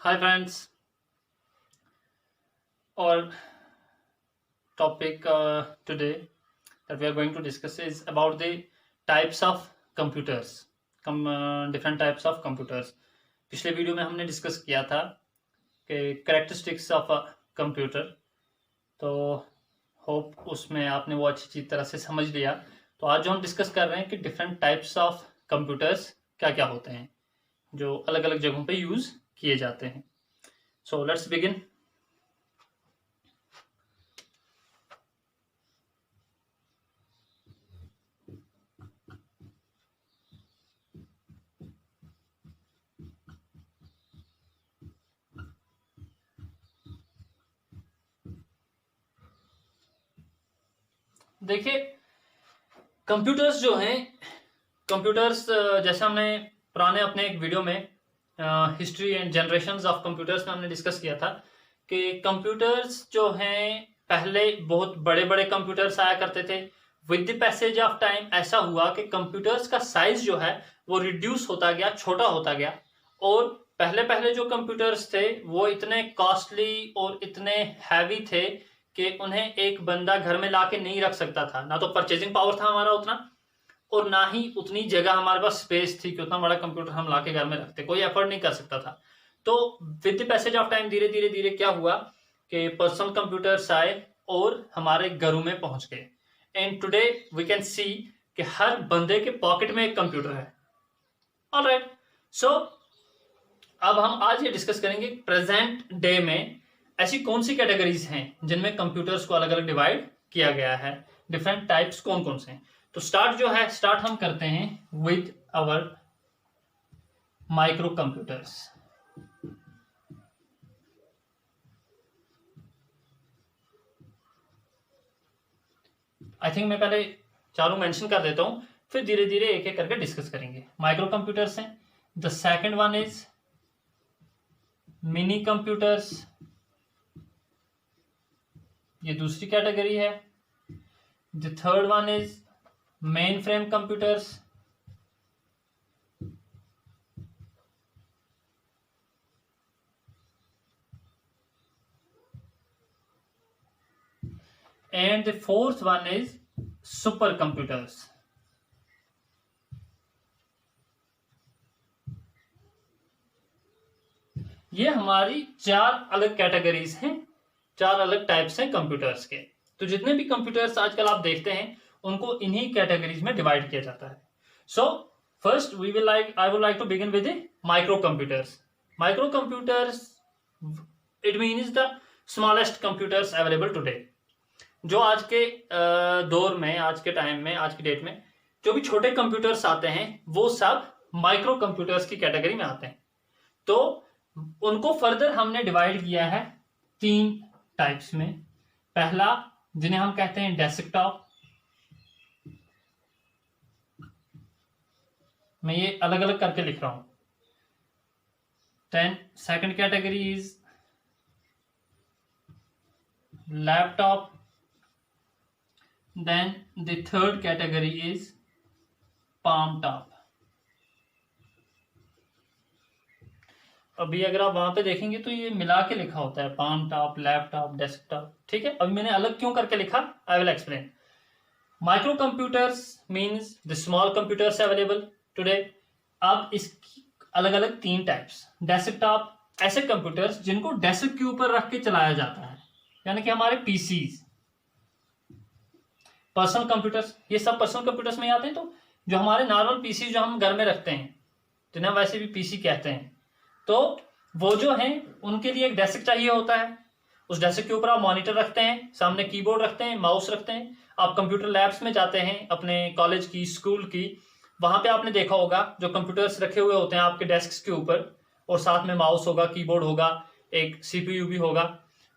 Hi friends, our topic today that we are going to discuss is about the types of computers, different types of computers. पिछले video में हमने discuss किया था कि characteristics of a computer, तो hope उसमें आपने वो अच्छी तरह से समझ लिया। तो आज जो हम डिस्कस कर रहे हैं कि डिफरेंट टाइप्स ऑफ कंप्यूटर्स क्या क्या होते हैं जो अलग अलग जगहों पे यूज़ किए जाते हैं। So let's begin. देखिए, कंप्यूटर्स जो हैं, कंप्यूटर्स जैसे हमने पुराने अपने एक वीडियो में history and generations of computers में हमने डिस्कस किया था कि कंप्यूटर्स जो हैं पहले बहुत बड़े बड़े कंप्यूटर्स आया करते थे। With the passage of time ऐसा हुआ कि कंप्यूटर्स का साइज जो है वो रिड्यूस होता गया, छोटा होता गया। और पहले पहले जो कंप्यूटर्स थे वो इतने कॉस्टली और इतने हैवी थे कि उन्हें एक बंदा घर में लाके नहीं रख सकता था। ना तो परचेजिंग पावर था हमारा उतना, और ना ही उतनी जगह हमारे पास स्पेस थी कि उतना बड़ा कंप्यूटर हम लाके घर में रखते, कोई एफर्ट नहीं कर सकता था। तो with the passage of time धीरे धीरे धीरे क्या हुआ कि पर्सनल कंप्यूटर्स आए और हमारे घरों में पहुंच गए। And today we can see कि हर बंदे के पॉकेट में एक कंप्यूटर है। ऑलराइट, सो अब हम आज ये डिस्कस करेंगे प्रेजेंट डे में ऐसी कौन सी कैटेगरीज हैं जिनमें कंप्यूटर्स को अलग अलग डिवाइड किया गया है, डिफरेंट टाइप्स कौन कौन से हैं। तो स्टार्ट हम करते हैं with our micro computers. I think मैं पहले चारों मेंशन कर देता हूं, फिर धीरे धीरे एक एक करके डिस्कस करेंगे। माइक्रो कंप्यूटर्स हैं। The second one is mini computers, ये दूसरी कैटेगरी है। The third one is main frame computers, and the fourth one is super computers. ये हमारी चार अलग कैटेगरीज हैं, चार अलग टाइप्स हैं कंप्यूटर्स के। तो जितने भी कंप्यूटर्स आजकल आप देखते हैं उनको इन्हीं कैटेगरीज में डिवाइड किया जाता है। So first I would like to begin with micro computers. Micro computers it means the smallest computers available today. जो आज के दौर में, आज के टाइम में, आज की डेट में जो भी छोटे कंप्यूटर्स आते हैं वो सब माइक्रो कंप्यूटर्स की कैटेगरी में आते हैं। तो उनको फर्दर हमने डिवाइड किया है तीन टाइप्स में। पहला जिन्हें हम कहते हैं डेस्कटॉप, मैं ये अलग अलग करके लिख रहा हूं। Then second category is laptop, then the third category is palm top. अभी अगर आप वहां पे देखेंगे तो ये मिला के लिखा होता है, पाम टॉप, लैपटॉप, डेस्कटॉप। ठीक है, अभी मैंने अलग क्यों करके लिखा, I will explain. Micro computers means the small computers available today. अब इसकी अलग अलग तीन टाइप्स। डेस्कटॉप, ऐसे कंप्यूटर्स जिनको डेस्क के ऊपर रख के चलाया जाता है, यानी कि हमारे पीसीज। पर्सनल कंप्यूटर्स, ये सब पर्सनल कंप्यूटर्स में आते हैं। तो जो हमारे नॉर्मल पीसी जो हम घर में रखते हैं, जिन्हें वैसे भी पीसी कहते हैं, तो वो जो हैं उनके लिए एक डेस्क चाहिए होता है। उस डेस्क के ऊपर आप मॉनिटर रखते हैं, सामने कीबोर्ड रखते हैं, माउस रखते हैं। आप कंप्यूटर लैब्स में जाते हैं अपने कॉलेज की, स्कूल की, वहां पे आपने देखा होगा जो कंप्यूटर्स रखे हुए होते हैं आपके डेस्क के ऊपर, और साथ में माउस होगा, कीबोर्ड होगा, एक सीपीयू भी होगा।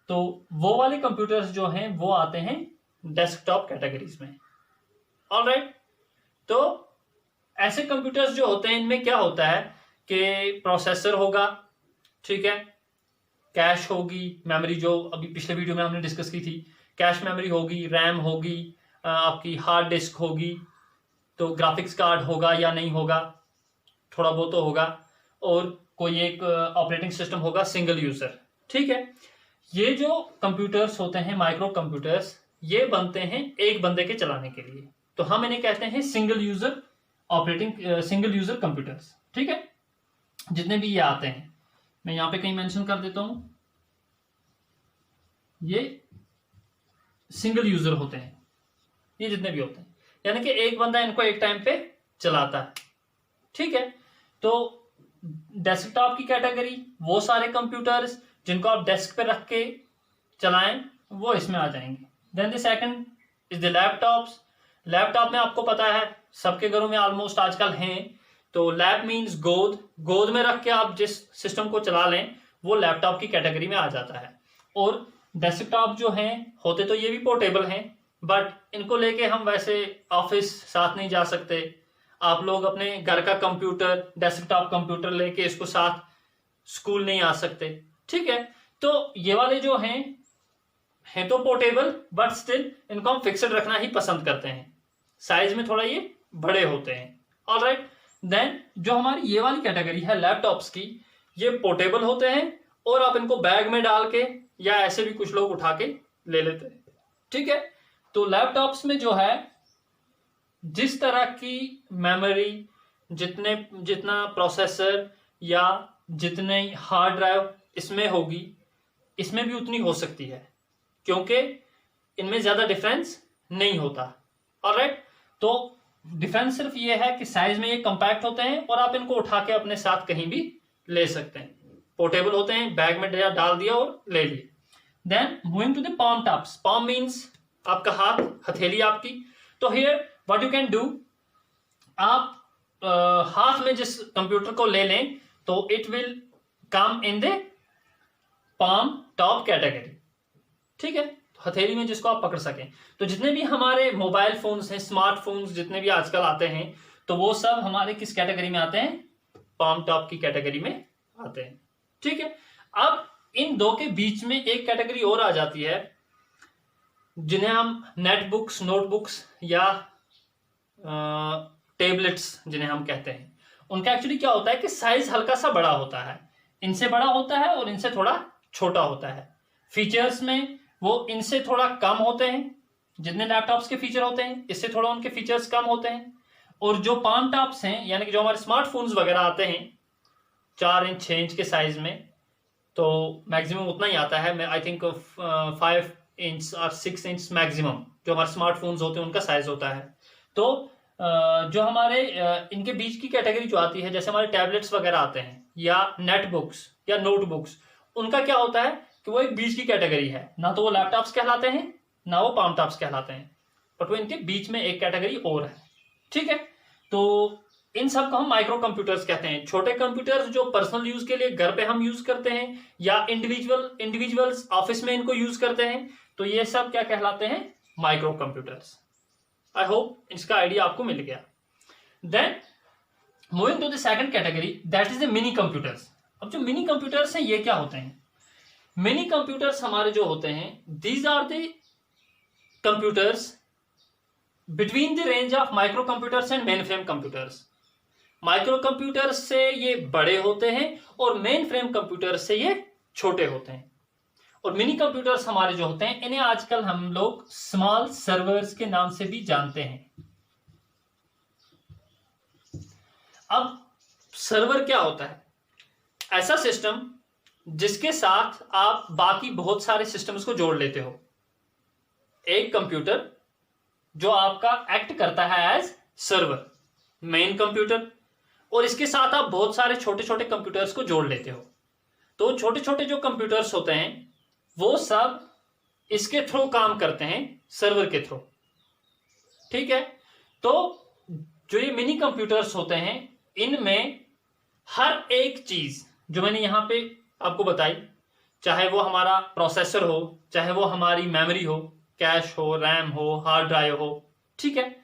तो वो वाले कंप्यूटर्स जो हैं वो आते हैं डेस्कटॉप कैटेगरीज में। ऑलराइट, तो ऐसे कंप्यूटर्स जो होते हैं इनमें क्या होता है कि प्रोसेसर होगा, ठीक है, कैश होगी, मेमोरी जो अभी पिछले वीडियो में हमने डिस्कस की थी, कैश मेमोरी होगी, रैम होगी, आपकी हार्ड डिस्क होगी, तो ग्राफिक्स कार्ड होगा या नहीं होगा, थोड़ा बहुत तो होगा, और कोई एक ऑपरेटिंग सिस्टम होगा सिंगल यूजर, ठीक है। ये जो कंप्यूटर्स होते हैं माइक्रो कंप्यूटर्स, ये बनते हैं एक बंदे के चलाने के लिए, तो हम इन्हें कहते हैं single user single user computers, ठीक है। जितने भी ये आते हैं मैं यहां पे कहीं मेंशन कर देता हूं, ये सिंगल यूजर होते हैं, ये जितने भी होते हैं, यानी कि एक बंदा इनको एक टाइम पे चलाता है, ठीक है। तो डेस्कटॉप की कैटेगरी वो सारे कंप्यूटर्स जिनको आप डेस्क पे रख के चलाएं वो इसमें आ जाएंगे। Then the second is the laptops. Laptop में आपको पता है सबके घरों में ऑलमोस्ट आजकल हैं, तो लैप मीन्स गोद, गोद में रख के आप जिस सिस्टम को चला लें वो लैपटॉप की कैटेगरी में आ जाता है। और डेस्कटॉप जो हैं होते तो ये भी पोर्टेबल हैं, बट इनको लेके हम वैसे ऑफिस साथ नहीं जा सकते। आप लोग अपने घर का कंप्यूटर डेस्कटॉप कंप्यूटर लेके इसको साथ स्कूल नहीं आ सकते, ठीक है। तो ये वाले जो हैं तो पोर्टेबल, बट स्टिल इनको हम फिक्स्ड रखना ही पसंद करते हैं, साइज में थोड़ा ये बड़े होते हैं। ऑलराइट, देन जो हमारी ये वाली कैटेगरी है लैपटॉप्स की, ये पोर्टेबल होते हैं और आप इनको बैग में डाल के या ऐसे भी कुछ लोग उठा के ले लेते हैं, ठीक है। तो लैपटॉप्स में जो है जिस तरह की मेमोरी, जितना प्रोसेसर या जितने हार्ड ड्राइव इसमें होगी, इसमें भी उतनी हो सकती है, क्योंकि इनमें ज्यादा डिफरेंस नहीं होता। ऑलराइट, तो डिफरेंस सिर्फ ये है कि साइज में ये कंपैक्ट होते हैं और आप इनको उठा के अपने साथ कहीं भी ले सकते हैं, पोर्टेबल होते हैं, बैग में डाल दिया और ले लिए। Then moving to the palm tops. Palm means आपका हाथ, हथेली आपकी। तो here what you can do, आप हाथ में जिस कंप्यूटर को ले लें तो it will come in the palm top category, ठीक है। तो हथेली में जिसको आप पकड़ सकें। तो जितने भी हमारे मोबाइल फोन्स हैं, स्मार्टफोन्स जितने भी आजकल आते हैं, तो वो सब हमारे किस कैटेगरी में आते हैं, पाम टॉप की कैटेगरी में आते हैं, ठीक है। अब इन दो के बीच में एक कैटेगरी और आ जाती है जिन्हें हम नेटबुक्स, नोटबुक्स या टेबलेट्स जिन्हें हम कहते हैं। उनका एक्चुअली क्या होता है कि साइज हल्का सा बड़ा होता है, इनसे बड़ा होता है और इनसे थोड़ा छोटा होता है। फीचर्स में वो इनसे थोड़ा कम होते हैं, जितने लैपटॉप्स के फीचर होते हैं इससे थोड़ा उनके फीचर्स कम होते हैं। और जो पाम टॉप्स हैं, यानी कि जो हमारे स्मार्टफोन्स वगैरह आते हैं 4 इंच 6 इंच के साइज में, तो मैक्सिमम उतना ही आता है। मैं आई थिंक 5 इंच और 6 इंच मैक्सिमम जो हमारे स्मार्टफोन्स होते हैं उनका साइज होता है। तो जो हमारे इनके बीच की कैटेगरी जो आती है, जैसे हमारे टैबलेट्स वगैरह आते हैं या नेटबुक्स या नोटबुक्स, उनका क्या होता है कि वो एक बीच की कैटेगरी है, ना तो वो लैपटॉप्स कहलाते हैं ना वो पाम टॉप्स कहलाते हैं, बट वो इनके बीच में एक कैटेगरी और है, ठीक है। तो इन सब को हम माइक्रो कंप्यूटर्स कहते हैं। छोटे कंप्यूटर्स जो पर्सनल यूज के लिए घर पे हम यूज करते हैं या इंडिविजुअल्स ऑफिस में इनको यूज करते हैं, तो ये सब क्या कहलाते हैं, माइक्रो कंप्यूटर्स। आई होप इसका आइडिया आपको मिल गया। Then moving to the second category, that is the mini computers. अब जो मिनी कंप्यूटर्स हैं ये क्या होते हैं, मिनी कंप्यूटर्स हमारे जो होते हैं, these are the computers between the range of micro computers and main frame computers. Micro computers से ये बड़े होते हैं और मेन फ्रेम कंप्यूटर्स से ये छोटे होते हैं। और मिनी कंप्यूटर्स हमारे जो होते हैं इन्हें आजकल हम लोग स्मॉल सर्वर्स के नाम से भी जानते हैं। अब सर्वर क्या होता है, ऐसा सिस्टम जिसके साथ आप बाकी बहुत सारे सिस्टम्स को जोड़ लेते हो। एक कंप्यूटर जो आपका एक्ट करता है एज सर्वर, मेन कंप्यूटर, और इसके साथ आप बहुत सारे छोटे छोटे कंप्यूटर्स को जोड़ लेते हो। तो छोटे छोटे जो कंप्यूटर्स होते हैं वो सब इसके थ्रू काम करते हैं, सर्वर के थ्रू, ठीक है। तो जो ये मिनी कंप्यूटर्स होते हैं इनमें हर एक चीज जो मैंने यहां पे आपको बताई, चाहे वो हमारा प्रोसेसर हो, चाहे वो हमारी मेमोरी हो, कैश हो, रैम हो, हार्ड ड्राइव हो, ठीक है,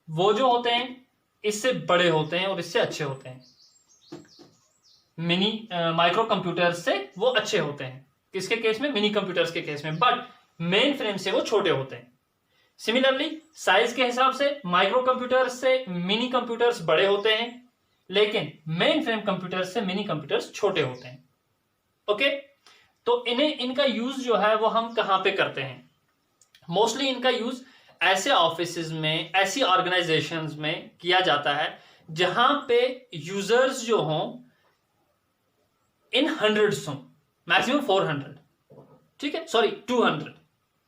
वो जो होते हैं इससे बड़े होते हैं और इससे अच्छे होते हैं। मिनी माइक्रो कंप्यूटर्स से वो अच्छे होते हैं, किसके केस में, मिनी कंप्यूटर्स के केस में, बट मेन फ्रेम से वो छोटे होते हैं। सिमिलरली साइज के हिसाब से माइक्रो कंप्यूटर्स से मिनी कंप्यूटर्स बड़े होते हैं, लेकिन मेन फ्रेम कंप्यूटर से मिनी कंप्यूटर्स छोटे होते हैं। ओके, तो इनका यूज जो है वो हम कहां पे करते हैं? मोस्टली इनका यूज ऐसे ऑफिसेज में, ऐसी ऑर्गेनाइजेशंस में किया जाता है जहां पे यूजर्स जो हों इन हंड्रेड्स हों, मैक्सिमम 400, ठीक है, सॉरी 200,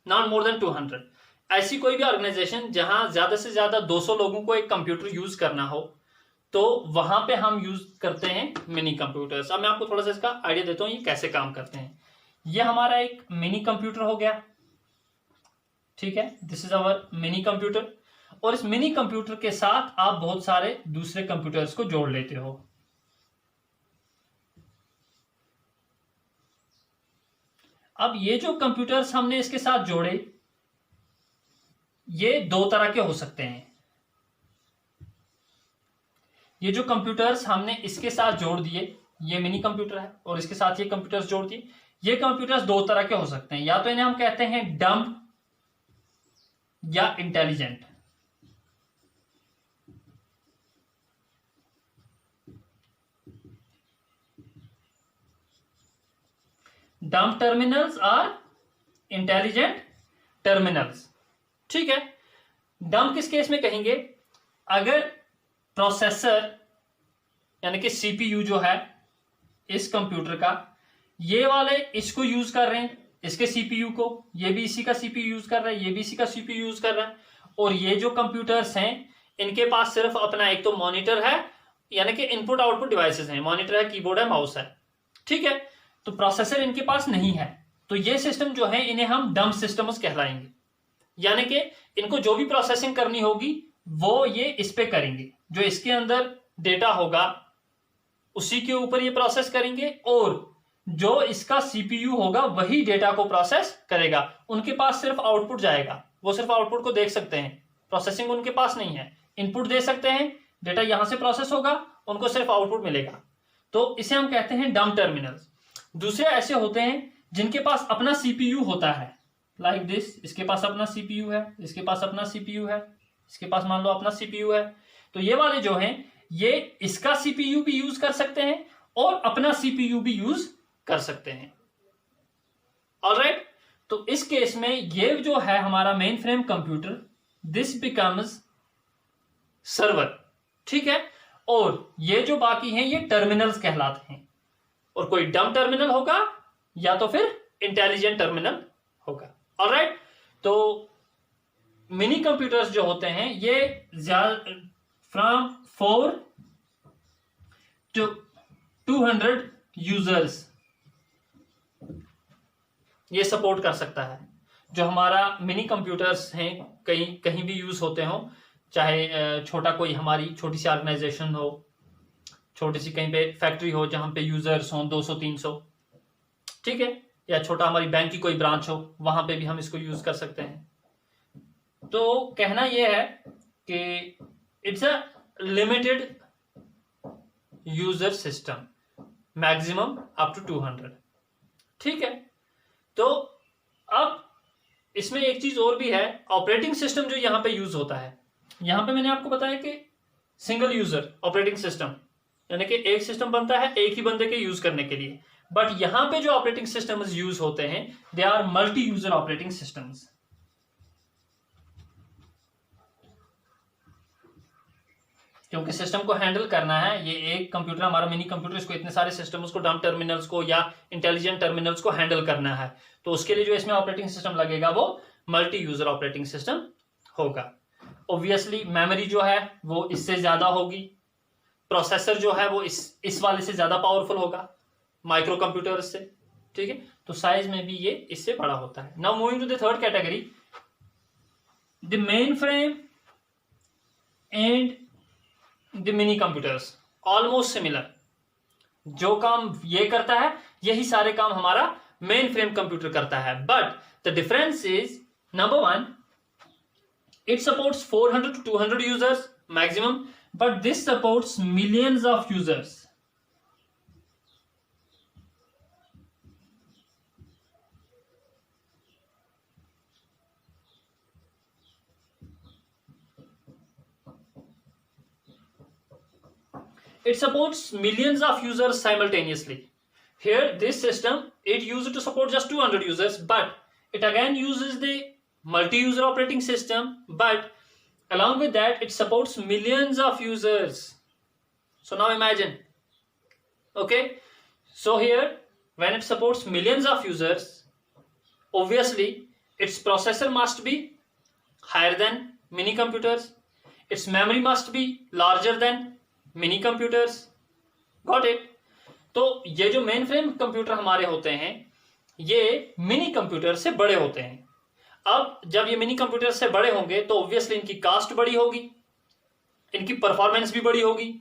नॉट मोर देन 200। ऐसी कोई भी ऑर्गेनाइजेशन जहां ज्यादा से ज्यादा 200 लोगों को एक कंप्यूटर यूज करना हो, तो वहां पे हम यूज करते हैं मिनी कंप्यूटर्स। अब मैं आपको थोड़ा सा इसका आइडिया देता हूं ये कैसे काम करते हैं। ये हमारा एक मिनी कंप्यूटर हो गया, ठीक है, this is our mini computer. और इस मिनी कंप्यूटर के साथ आप बहुत सारे दूसरे कंप्यूटर्स को जोड़ लेते हो। अब ये जो कंप्यूटर्स हमने इसके साथ जोड़े, ये दो तरह के हो सकते हैं। ये जो कंप्यूटर्स हमने इसके साथ जोड़ दिए, ये मिनी कंप्यूटर है, और इसके साथ ये कंप्यूटर्स जोड़ दिए, ये कंप्यूटर्स दो तरह के हो सकते हैं। या तो इन्हें हम कहते हैं डम्ब या इंटेलिजेंट। डम्ब टर्मिनल्स और इंटेलिजेंट टर्मिनल्स, ठीक है। डम्ब किस केस में कहेंगे? अगर प्रोसेसर यानी कि सीपीयू जो है इस कंप्यूटर का, ये वाले इसको यूज कर रहे हैं, इसके सीपीयू को, ये भी इसी का सीपीयू यूज कर रहा है, ये भी इसी का सीपीयू यूज कर रहा है, और ये जो कंप्यूटर्स हैं इनके पास सिर्फ अपना एक तो मॉनिटर है, यानी कि इनपुट आउटपुट डिवाइसेस हैं, मॉनिटर है, कीबोर्ड है, माउस है, ठीक है। तो प्रोसेसर इनके पास नहीं है, तो ये सिस्टम जो है इन्हें हम डम्ब सिस्टम्स कहलाएंगे। यानी कि इनको जो भी प्रोसेसिंग करनी होगी वो ये इस पे करेंगे, जो इसके अंदर डेटा होगा उसी के ऊपर ये प्रोसेस करेंगे, और जो इसका सीपीयू होगा वही डेटा को प्रोसेस करेगा। उनके पास सिर्फ आउटपुट जाएगा, वो सिर्फ आउटपुट को देख सकते हैं, प्रोसेसिंग उनके पास नहीं है। इनपुट दे सकते हैं, डेटा यहां से प्रोसेस होगा, उनको सिर्फ आउटपुट मिलेगा। तो इसे हम कहते हैं डम्ब टर्मिनल्स। दूसरे ऐसे होते हैं जिनके पास अपना सीपीयू होता है, लाइक दिस, इसके पास अपना सीपीयू है, इसके पास अपना सीपीयू है, इसके पास मान लो अपना सीपीयू है। तो ये वाले जो हैं ये इसका सीपीयू भी यूज कर सकते हैं और अपना सीपीयू भी यूज कर सकते हैं। ऑलराइट, तो इस केस में ये जो है हमारा main frame computer, this becomes server, ठीक है। और ये जो बाकी हैं ये टर्मिनल्स कहलाते हैं, और कोई डम्ब टर्मिनल होगा या तो फिर इंटेलिजेंट टर्मिनल होगा। ऑलराइट, तो मिनी कंप्यूटर्स जो होते हैं ये फ्रॉम 4 to 200 यूजर्स ये सपोर्ट कर सकता है। जो हमारा मिनी कंप्यूटर्स हैं कहीं भी यूज होते हो, चाहे छोटा कोई हमारी छोटी सी ऑर्गेनाइजेशन हो, छोटी सी कहीं पे फैक्ट्री हो जहां पे यूजर्स हो 200-300, ठीक है, या छोटा हमारी बैंक की कोई ब्रांच हो, वहां पे भी हम इसको यूज कर सकते हैं। तो कहना यह है कि it's a limited user system, maximum up to 200, ठीक है। तो अब इसमें एक चीज और भी है, ऑपरेटिंग सिस्टम जो यहां पे यूज होता है, यहां पे मैंने आपको बताया कि सिंगल यूजर ऑपरेटिंग सिस्टम, यानी कि एक सिस्टम बनता है एक ही बंदे के यूज करने के लिए, बट यहां पे जो ऑपरेटिंग सिस्टम्स यूज होते हैं they are multi user operating systems. क्योंकि सिस्टम को हैंडल करना है, ये एक कंप्यूटर हमारा मिनी कंप्यूटर, इसको इतने सारे सिस्टम्स को, डम्ब टर्मिनल्स को या इंटेलिजेंट टर्मिनल्स को हैंडल करना है, तो उसके लिए जो इसमें ऑपरेटिंग सिस्टम लगेगा वो मल्टी यूजर ऑपरेटिंग सिस्टम होगा। ऑब्वियसली मेमोरी जो है वो इससे ज्यादा होगी, प्रोसेसर जो है वो इस वाले से ज्यादा पावरफुल होगा माइक्रो कंप्यूटर से, ठीक है। तो साइज में भी ये इससे बड़ा होता है। Now moving to the third category, the main frame and the mini computers, almost similar. जो काम ये करता है यही सारे काम हमारा मेन फ्रेम कंप्यूटर करता है, but the difference is number 1, it supports 400 to 200 users maximum, but this supports millions of users. it supports millions of users simultaneously. Here this system, it used to support just 200 users, but it again uses the multi-user operating system, but along with that it supports millions of users. So now imagine, okay, so here when it supports millions of users, obviously its processor must be higher than mini computers, its memory must be larger than mini computers. Got it? तो ये जो main frame computer हमारे होते हैं ये mini computer से बड़े होते हैं. अब जब ये मिनी कंप्यूटर से बड़े होंगे तो ऑब्वियसली इनकी कास्ट बड़ी होगी, इनकी परफॉर्मेंस भी बड़ी होगी.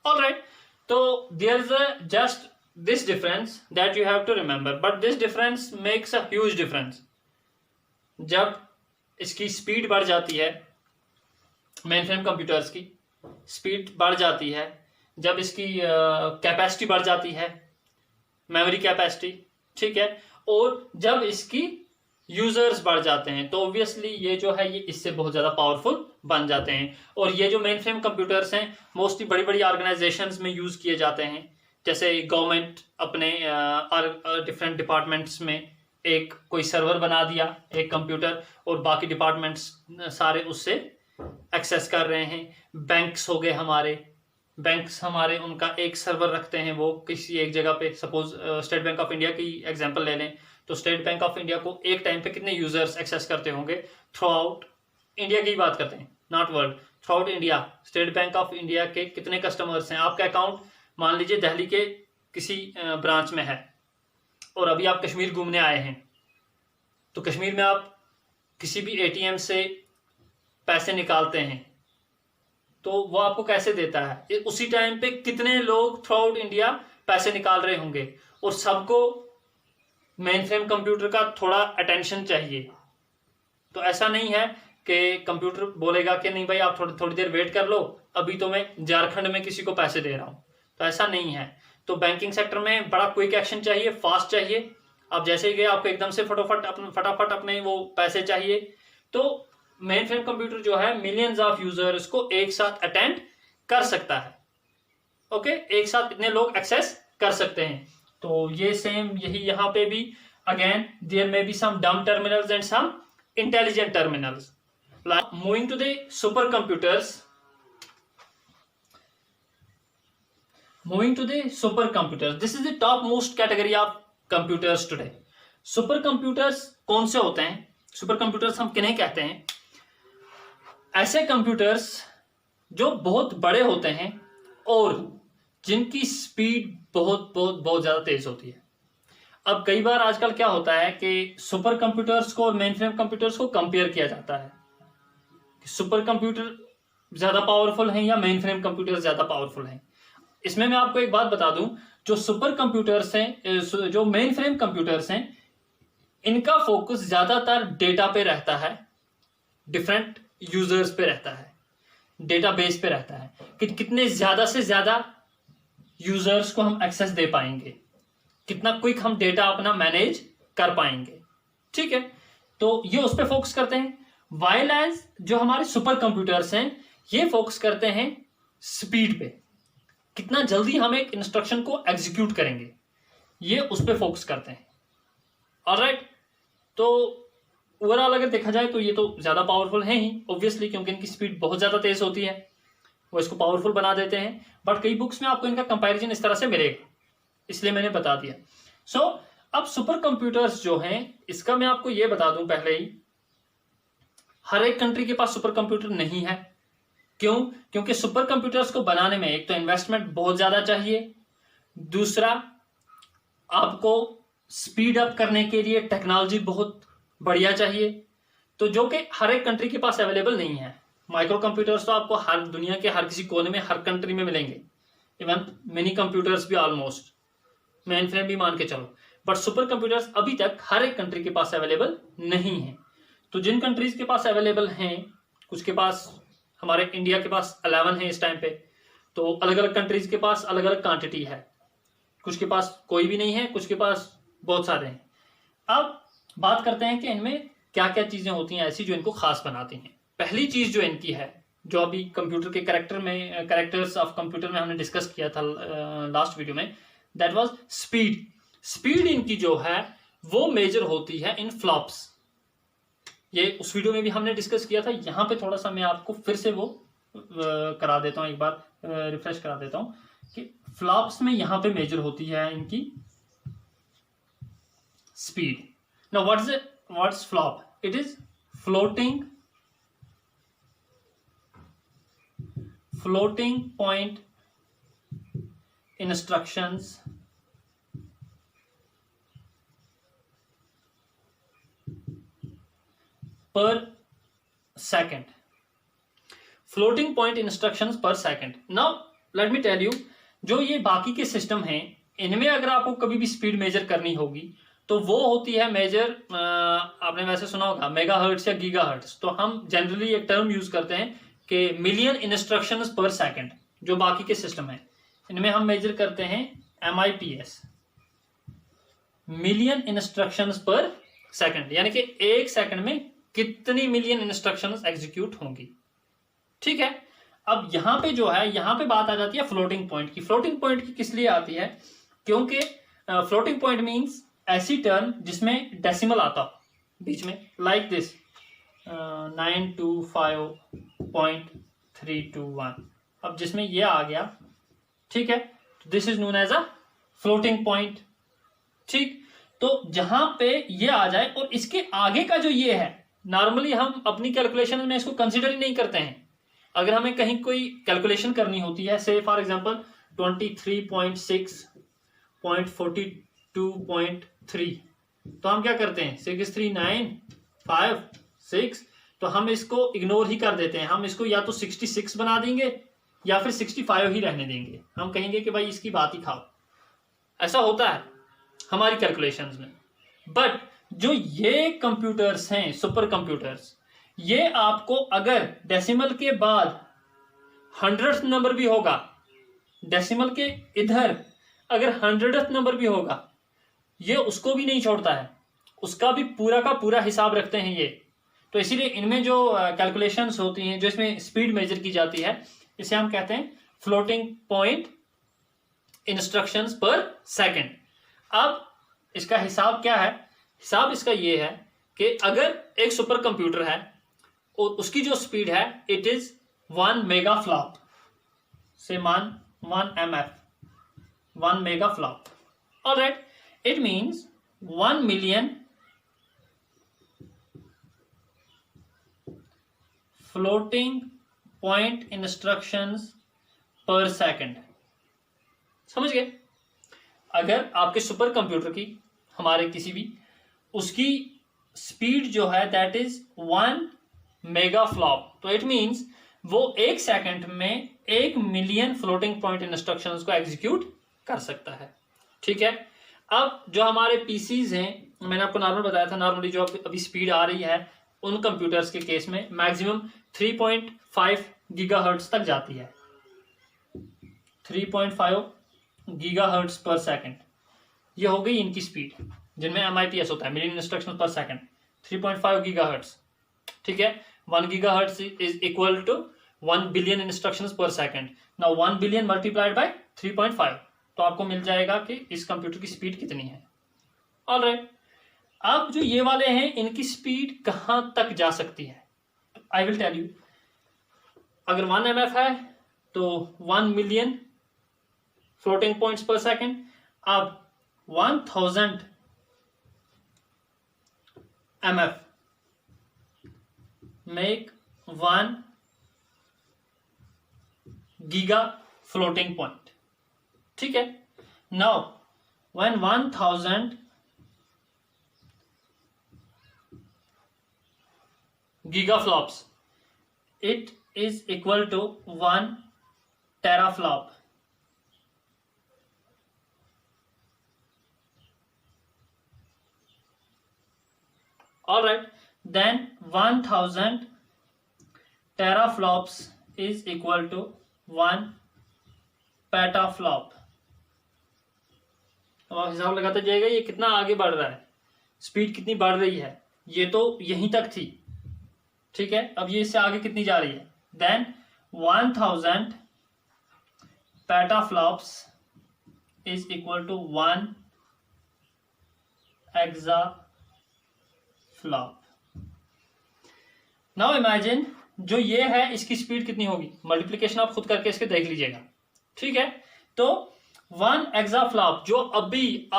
ऑलराइट, तो there is just this difference that you have to remember, but this difference makes a huge difference. जब इसकी स्पीड बढ़ जाती है, मेन फ्रेम कंप्यूटर्स की स्पीड बढ़ जाती है, जब इसकी कैपेसिटी बढ़ जाती है, मेमोरी कैपेसिटी, ठीक है, और जब इसकी यूजर्स बढ़ जाते हैं तो ऑब्वियसली ये जो है ये इससे बहुत ज़्यादा पावरफुल बन जाते हैं. और ये जो मेन फ्रेम कंप्यूटर्स हैं मोस्टली बड़ी बड़ी ऑर्गेनाइजेशंस में यूज़ किए जाते हैं. जैसे गवर्नमेंट अपने डिफरेंट डिपार्टमेंट्स में एक कोई सर्वर बना दिया, एक कंप्यूटर, और बाकी डिपार्टमेंट्स सारे उससे एक्सेस कर रहे हैं. बैंक्स हो गए हमारे, बैंक्स हमारे उनका एक सर्वर रखते हैं वो किसी एक जगह पे. Suppose state bank of India की एग्जांपल ले लें तो स्टेट बैंक ऑफ इंडिया को एक टाइम पे कितने यूजर्स एक्सेस करते होंगे थ्रू आउट इंडिया की बात करते हैं, not world, through out India. State bank of India के कितने कस्टमर्स हैं. आपका अकाउंट मान लीजिए दिल्ली के किसी ब्रांच में है और अभी आप कश्मीर घूमने आए हैं, तो कश्मीर में आप किसी भी एटीएम से पैसे निकालते हैं तो वो आपको कैसे देता है, उसी टाइम पे कितने लोग थ्रू आउट इंडिया पैसे निकाल रहे होंगे, और सबको मेन फ्रेम कंप्यूटर का थोड़ा अटेंशन चाहिए. तो ऐसा नहीं है कि कंप्यूटर बोलेगा कि नहीं भाई आप थोड़ी देर वेट कर लो, अभी तो मैं झारखंड में किसी को पैसे दे रहा हूं. तो ऐसा नहीं है. तो बैंकिंग सेक्टर में बड़ा क्विक एक्शन चाहिए, फास्ट चाहिए. आप जैसे ही गए आपको एकदम से फटाफट अपने वो पैसे चाहिए. तो मेन फ्रेम कंप्यूटर जो है मिलियंस ऑफ यूजर्स को एक साथ अटेंड कर सकता है. ओके, एक साथ इतने लोग एक्सेस कर सकते हैं. तो ये सेम यही यहाँ पे भी again there may be some dumb terminals and some intelligent terminals. Like moving to the super computers. Moving to the supercomputers, this is the topmost category of computers today. Supercomputers कौन से होते हैं? Supercomputers हम किन्हें कहते हैं? ऐसे computers जो बहुत बड़े होते हैं और जिनकी स्पीड बहुत ज़्यादा तेज होती है. अब कई बार आजकल क्या होता है कि सुपर कंप्यूटर्स को और मेन फ्रेम कंप्यूटर्स को कंपेयर किया जाता है. सुपर कंप्यूटर ज़्यादा पावरफुल हैं या मेन फ्रेम कंप्यूटर ज़्यादा पावरफुल हैं. इसमें मैं आपको एक बात बता दूं, जो सुपर कंप्यूटर्स हैं, जो मेन फ्रेम कंप्यूटर्स हैं, इनका फोकस ज्यादातर डेटा पे रहता है, डिफरेंट यूजर्स पे रहता है, डेटाबेस पे रहता है कि कितने ज्यादा से ज्यादा यूजर्स को हम एक्सेस दे पाएंगे, कितना क्विक हम डेटा अपना मैनेज कर पाएंगे. ठीक है, तो ये उस पर फोकस करते हैं. वाइल एज जो हमारे सुपर कंप्यूटर्स हैं ये फोकस करते हैं स्पीड पे, कितना जल्दी हम एक इंस्ट्रक्शन को एग्जीक्यूट करेंगे, ये उस पर फोकस करते हैं. ऑलराइट, तो ओवरऑल अगर देखा जाए तो ये तो ज़्यादा पावरफुल है ही ऑब्वियसली, क्योंकि इनकी स्पीड बहुत ज़्यादा तेज होती है, वो इसको पावरफुल बना देते हैं. बट कई बुक्स में आपको इनका कंपैरिजन इस तरह से मिलेगा, इसलिए मैंने बता दिया. सो अब सुपर कंप्यूटर्स जो हैं, इसका मैं आपको ये बता दूं पहले ही, हर एक कंट्री के पास सुपर कंप्यूटर नहीं है. क्यों? क्योंकि सुपर कंप्यूटर्स को बनाने में एक तो इन्वेस्टमेंट बहुत ज्यादा चाहिए, दूसरा आपको स्पीड अप करने के लिए टेक्नोलॉजी बहुत बढ़िया चाहिए, तो जो कि हर एक कंट्री के पास अवेलेबल नहीं है. माइक्रो कंप्यूटर्स तो आपको हर दुनिया के हर किसी कोने में हर कंट्री में मिलेंगे, इवन मिनी कंप्यूटर्स भी ऑलमोस्ट, मेन फ्रेम भी मान के चलो. बट सुपर कंप्यूटर्स अभी तक हर एक कंट्री के पास अवेलेबल नहीं है. तो जिन कंट्रीज के पास अवेलेबल हैं, कुछ के पास, हमारे इंडिया के पास 11 है इस टाइम पे, तो अलग अलग कंट्रीज के पास अलग अलग क्वांटिटी है, कुछ के पास कोई भी नहीं है, कुछ के पास बहुत सारे हैं. अब बात करते हैं कि इनमें क्या क्या चीजें होती हैं ऐसी जो इनको खास बनाती हैं. पहली चीज जो इनकी है जो अभी कंप्यूटर के कैरेक्टर्स ऑफ कंप्यूटर में हमने डिस्कस किया था लास्ट वीडियो में, दैट वाज स्पीड। स्पीड इनकी जो है वो मेजर होती है इन फ्लॉप्स। ये उस वीडियो में भी हमने डिस्कस किया था। यहां पे थोड़ा सा मैं आपको फिर से वो करा देता हूं, एक बार रिफ्रेश करा देता हूं कि फ्लॉप्स में यहां पे मेजर होती है इनकी speed. Now what's flop? It is floating point instructions per second. Floating point instructions per second. Now let me tell you, जो ये बाकी के सिस्टम हैं इनमें अगर आपको कभी भी स्पीड मेजर करनी होगी तो वो होती है मेजर, आपने वैसे सुना होगा मेगाहर्ट्ज या गीगाहर्ट्ज। तो हम जनरली एक टर्म यूज करते हैं कि मिलियन इंस्ट्रक्शंस पर सेकेंड। जो बाकी के सिस्टम है इनमें हम मेजर करते हैं MIPS, million instructions per second, यानी कि एक सेकंड में कितनी मिलियन इंस्ट्रक्शंस एग्जीक्यूट होंगी। ठीक है, अब यहां पे जो है, यहां पे बात आ जाती है फ्लोटिंग पॉइंट की। फ्लोटिंग पॉइंट की किस लिए आती है? क्योंकि फ्लोटिंग पॉइंट मींस ऐसी टर्म जिसमें डेसिमल आता हो बीच में, लाइक दिस 925.321। अब जिसमें ये आ गया, ठीक है, this is known as a floating point. ठीक, तो जहां पे ये आ जाए और इसके आगे का जो ये है, नॉर्मली हम अपनी कैलकुलेशन में इसको कंसीडर ही नहीं करते हैं। अगर हमें कहीं कोई कैलकुलेशन करनी होती है, से फॉर एग्जांपल 23.6.42.3, तो हम क्या करते हैं 63956, तो हम इसको इग्नोर ही कर देते हैं। हम इसको या तो 66 बना देंगे या फिर 65 ही रहने देंगे। हम कहेंगे कि भाई इसकी बात ही खाओ। ऐसा होता है हमारी कैलकुलेशंस में। बट जो ये कंप्यूटर्स हैं, सुपर कंप्यूटर्स, ये आपको अगर डेसिमल के बाद 100th नंबर भी होगा, डेसिमल के इधर अगर 100th नंबर भी होगा, ये उसको भी नहीं छोड़ता है, उसका भी पूरा का पूरा हिसाब रखते हैं ये। तो इसीलिए इनमें जो कैलकुलेशंस होती हैं, जो इसमें स्पीड मेजर की जाती है, इसे हम कहते हैं floating point instructions per second. अब इसका हिसाब क्या है? हिसाब इसका ये है कि अगर एक सुपर कंप्यूटर है और उसकी जो स्पीड है इट इज 1 मेगा फ्लॉप, से मान 1 MF, 1 mega flop. Alright, it means 1 million floating point instructions per second. समझ गए? अगर आपके सुपर कंप्यूटर की, हमारे किसी भी, उसकी स्पीड जो है दैट इज 1 मेगा फ्लॉप, तो इट मींस वो एक सेकंड में 1 मिलियन फ्लोटिंग पॉइंट इंस्ट्रक्शंस को एग्जीक्यूट कर सकता है। ठीक है, अब जो हमारे पीसीज हैं, मैंने आपको नॉर्मल बताया था, नॉर्मली जो अभी स्पीड आ रही है उन कंप्यूटर्स के केस में मैक्सिमम 3.5 गीगाहर्ट्ज तक जाती है। 3.5 गीगाहर्ट्ज पर सेकंड, ये हो गई इनकी स्पीड, जिनमें MIPS होता है, million instruction per second. 3.5 gigahertz, ठीक है। 1 gigahertz is equal to 1 billion instructions per second. Now 1 billion multiplied by 3.5, तो आपको मिल जाएगा कि इस कंप्यूटर की स्पीड कितनी है। ऑलराइट, अब जो ये वाले हैं इनकी स्पीड कहां तक जा सकती है, आई विल टेल यू। अगर 1 MF है तो 1 मिलियन फ्लोटिंग पॉइंट्स पर सेकंड। अब 1000 MF make 1 giga floating point, ठीक है। Now when 1000 gigaflops, it is equal to 1 teraflop. All right, then 1000 teraflops is equal to 1 petaflop. अब आप हिसाब लगाते जाइएगा ये कितना आगे बढ़ रहा है, स्पीड कितनी बढ़ रही है। ये तो यहीं तक थी, ठीक है। अब ये इससे आगे कितनी जा रही है, then 1000 petaflops is equal to 1 exaflop. Now imagine जो ये है इसकी स्पीड कितनी होगी, मल्टीप्लिकेशन आप खुद करके इसके देख लीजिएगा, ठीक है। तो 1 exaflop जो अभी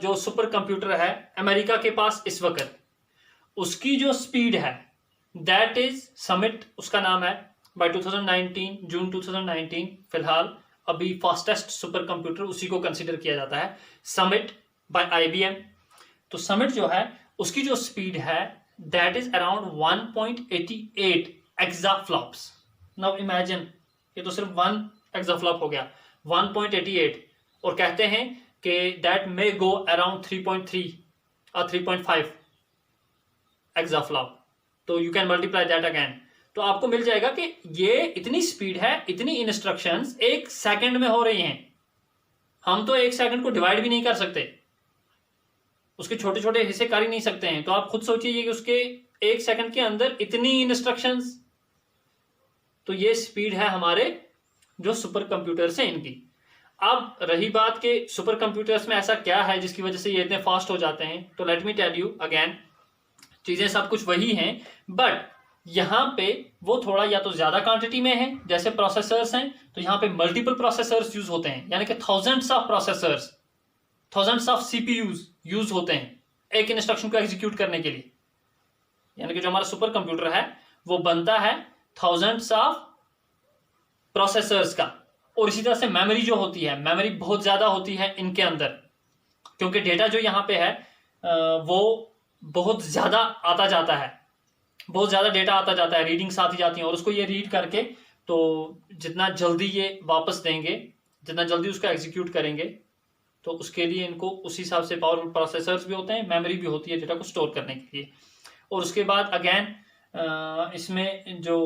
जो सुपर कंप्यूटर है अमेरिका के पास इस वक्त, उसकी जो स्पीड है दैट इज समिट, उसका नाम है। बाय 2019 जून 2019 फिलहाल अभी फास्टेस्ट सुपर कंप्यूटर उसी को कंसिडर किया जाता है, समिट बाय IBM। तो समिट जो है उसकी जो स्पीड है that is around 1.88 exaflops। Now imagine, ये तो सिर्फ 1 exaflop हो गया, 1.88, और कहते हैं कि दैट मे गो अराउंड 3.3 और 3.5 exaflop। तो you can multiply that again, तो आपको मिल जाएगा कि ये इतनी स्पीड है, इतनी इंस्ट्रक्शंस एक सेकंड में हो रही हैं। हम तो एक सेकंड को डिवाइड भी नहीं कर सकते, उसके छोटे छोटे हिस्से कर ही नहीं सकते हैं। तो आप खुद सोचिए कि उसके एक सेकंड के अंदर इतनी इंस्ट्रक्शंस, तो ये स्पीड है हमारे जो सुपर कंप्यूटर्स हैं इनकी। अब रही बात कि सुपर कंप्यूटर्स में ऐसा क्या है जिसकी वजह से ये इतने फास्ट हो जाते हैं, तो let me tell you again, चीजें सब कुछ वही हैं, बट यहां पे वो थोड़ा या तो ज्यादा क्वांटिटी में है, जैसे प्रोसेसर्स हैं तो यहां पे मल्टीपल प्रोसेसर्स यूज होते हैं, यानी कि thousands of processors, thousands of CPUs use होते हैं एक इंस्ट्रक्शन को एग्जीक्यूट करने के लिए। यानी कि जो हमारा सुपर कंप्यूटर है वो बनता है थाउजेंड्स ऑफ प्रोसेसर्स का। और इसी तरह से मेमोरी जो होती है, मेमोरी बहुत ज्यादा होती है इनके अंदर, क्योंकि डेटा जो यहाँ पे है वो बहुत ज्यादा आता जाता है, बहुत ज्यादा डेटा आता जाता है, रीडिंग्स आती जाती हैं, और उसको ये रीड करके तो जितना जल्दी ये वापस देंगे, जितना जल्दी उसको एग्जीक्यूट करेंगे, तो उसके लिए इनको उस हिसाब से पावरफुल प्रोसेसर्स भी होते हैं, मेमोरी भी होती है डेटा को स्टोर करने के लिए। और उसके बाद अगेन इसमें जो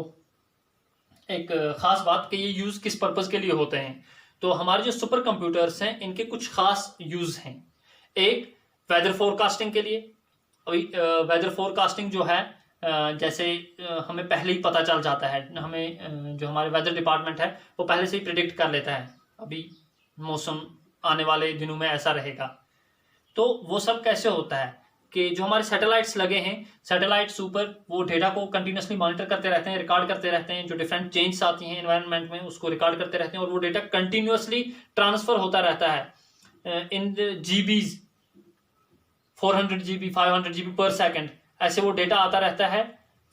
एक खास बात कि ये यूज किस पर्पज के लिए होते हैं, तो हमारे जो सुपर कंप्यूटर्स हैं इनके कुछ खास यूज हैं। एक वेदर फोरकास्टिंग के लिए, अभी वेदर फोरकास्टिंग जो है जैसे हमें पहले ही पता चल जाता है, हमें जो हमारे वेदर डिपार्टमेंट है वो पहले से ही प्रिडिक्ट कर लेता है अभी मौसम आने वाले दिनों में ऐसा रहेगा। तो वो सब कैसे होता है कि जो हमारे सैटेलाइट्स लगे हैं, सैटेलाइट्स ऊपर वो डेटा को कंटिन्यूसली मॉनिटर करते रहते हैं, रिकॉर्ड करते रहते हैं, जो डिफरेंट चेंजेस आती हैं एनवायरनमेंट में उसको रिकॉर्ड करते रहते हैं, और वो डेटा कंटिन्यूसली ट्रांसफर होता रहता है इन GBs, 400 GB 500 GB पर सेकेंड, ऐसे वो डेटा आता रहता है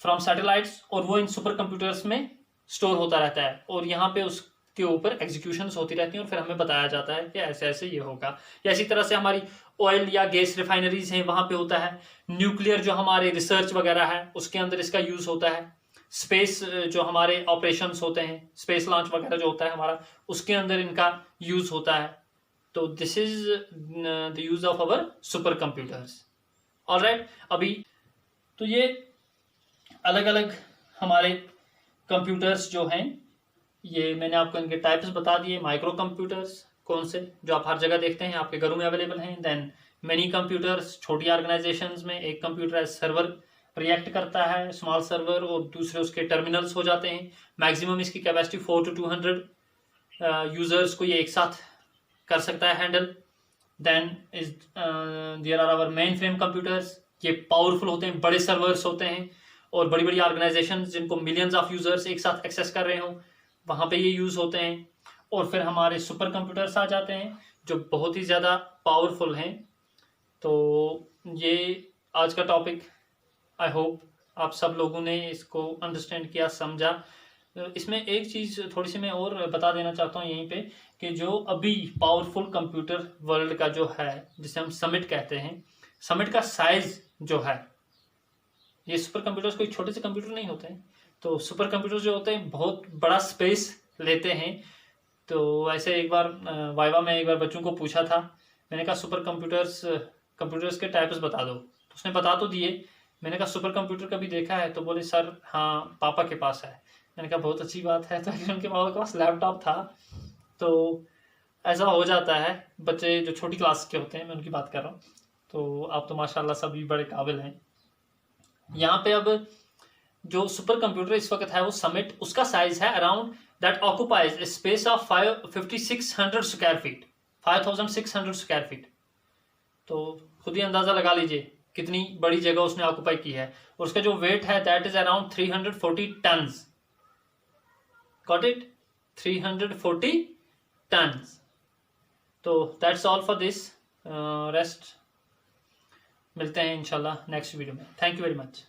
फ्रॉम सैटेलाइट्स, और वो इन सुपर कंप्यूटर्स में स्टोर होता रहता है, और यहाँ पे उसके ऊपर एग्जीक्यूशंस होती रहती हैं, और फिर हमें बताया जाता है कि ऐसे ऐसे ये होगा। या इसी तरह से हमारी ऑयल या गैस रिफाइनरीज हैं वहां पे होता है, न्यूक्लियर जो हमारे रिसर्च वगैरह है उसके अंदर इसका यूज होता है, स्पेस जो हमारे ऑपरेशंस होते हैं, स्पेस लॉन्च वगैरह जो होता है हमारा, उसके अंदर इनका यूज होता है। तो this is the use of our super computers. Alright, अभी तो ये अलग अलग हमारे कंप्यूटर्स जो हैं, ये मैंने आपको इनके टाइप्स बता दिए। माइक्रो कंप्यूटर्स कौन से, जो आप हर जगह देखते हैं, आपके घरों में अवेलेबल हैं। देन मिनी कंप्यूटर्स, छोटी ऑर्गेनाइजेशंस में एक कंप्यूटर एज सर्वर रिएक्ट करता है, स्मॉल सर्वर, और दूसरे उसके टर्मिनल्स हो जाते हैं। मैक्सिमम इसकी कैपेसिटी 4 to 200 यूजर्स को ये एक साथ कर सकता है handle. Then is there are our main frame computers, ये पावरफुल होते हैं, बड़े सर्वर्स होते हैं, और बड़ी बड़ी ऑर्गेनाइजेशन जिनको मिलियंस ऑफ यूजर्स एक साथ एक्सेस कर रहे हों वहां पे ये यूज होते हैं। और फिर हमारे सुपर कंप्यूटर्स आ जाते हैं जो बहुत ही ज़्यादा पावरफुल हैं। तो ये आज का टॉपिक, आई होप आप सब लोगों ने इसको अंडरस्टैंड किया, समझा। इसमें एक चीज़ थोड़ी सी मैं और बता देना चाहता हूँ यहीं पे, कि जो अभी पावरफुल कंप्यूटर वर्ल्ड का जो है जिसे हम समिट कहते हैं, समिट का साइज जो है, ये सुपर कंप्यूटर्स कोई छोटे से कंप्यूटर नहीं होते हैं। तो सुपर कंप्यूटर जो होते हैं बहुत बड़ा स्पेस लेते हैं। तो ऐसे एक बार वाइवा में एक बार बच्चों को पूछा था, मैंने कहा सुपर कंप्यूटर्स के टाइप्स बता दो, तो उसने बता तो दिए। मैंने कहा सुपर कंप्यूटर कभी देखा है, तो बोले सर हाँ पापा के पास है। मैंने कहा बहुत अच्छी बात है। तो उनके पापा के पास लैपटॉप था। तो ऐसा हो जाता है, बच्चे जो छोटी क्लास के होते हैं, मैं उनकी बात कर रहा हूँ। तो आप तो माशाल्लाह सभी बड़े काबिल हैं। यहाँ पे अब जो सुपर कंप्यूटर इस वक्त है वो समिट, उसका साइज है around that occupies space of 5600 square feet, 5600 square feet. तो खुद ही अंदाजा लगा लीजिए कितनी बड़ी जगह उसने ऑक्यूपाई की है। और उसका जो वेट है that is around 340 tons. Got it? 340 tons. तो that's all for this. Rest मिलते हैं इंशाल्लाह नेक्स्ट वीडियो में। Thank you very much.